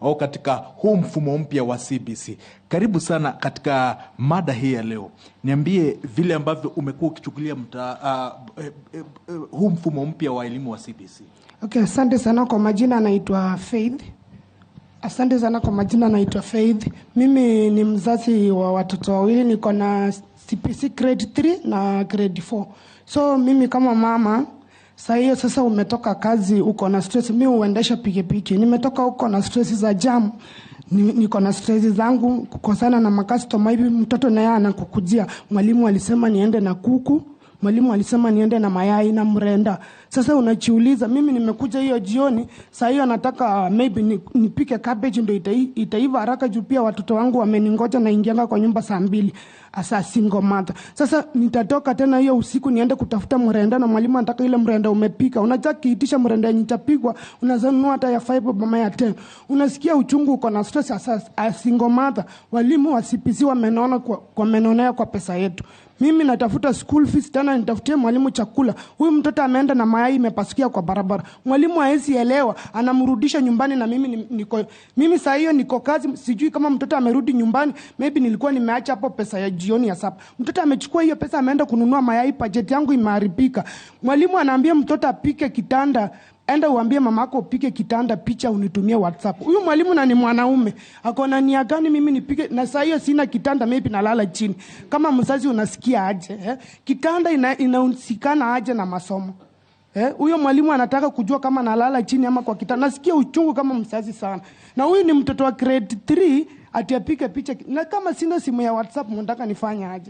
au katika huu mfumo mpya wa CBC. Karibu sana katika mada hii ya leo. Niambie vile ambavyo umekuwa ukichukulia huu mfumo mpya wa elimu wa CBC. Okay, asante sana kwa majina, naitwa Faith. Mimi ni mzazi wa watoto wawili, niko na CBC grade 3 na grade 4. So mimi kama mama, sasa umetoka kazi, uko na stress. Mimi huendesha pikipiki. Nimetoka huko na stress za jam. Niko na stress zangu kukosana na makastoma hivi. Mtoto naye anakukujia, mwalimu alisema niende na kuku, mwalimu alisema niende na mayai na mrenda. Sasa unajiuliza, mimi nimekuja hiyo jioni, saa hiyo nataka maybe nipike cabbage ndio itaiva haraka juu pia watoto wangu wameningoja na ingianga kwa nyumba saa 2 asa single mother. Sasa nitatoka tena hiyo usiku niende kutafuta mrenda na mwalimu anataka ile mrenda umepika. Unataka kiitisha mrenda yenye itapigwa, unazanunua hata ya 5 bama ya 10. Unasikia uchungu, uko na stress asa single mother. Walimu wa CBC wamenona kwa menonea kwa pesa yetu. Mimi natafuta school fees, tena nitafutie mwalimu chakula. Huyu mtoto ameenda na mayai imepasukia kwa barabara. Mwalimu haezi elewa, anamrudisha nyumbani na mimi saa hiyo niko kazi, sijui kama mtoto amerudi nyumbani, maybe nilikuwa nimeacha hapo pesa ya jioni ya sapa. Mtoto amechukua hiyo pesa ameenda kununua mayai, budget yangu imeharibika. Mwalimu anaambia mtoto apike kitanda, enda uambie mamako upike kitanda, picha unitumie WhatsApp. Huyu mwalimu na ni mwanaume, akona nia gani mimi nipike? Na saa hiyo sina kitanda, maybe nalala chini. Kama mzazi unasikia aje? Kitanda inahusikana aje na masomo? Huyo mwalimu anataka kujua kama nalala chini ama kwa kitanda. Nasikia uchungu kama mzazi sana. Na huyu ni mtoto wa grade 3, ati apike picha. Na kama sina simu ya WhatsApp, mnataka nifanye aje?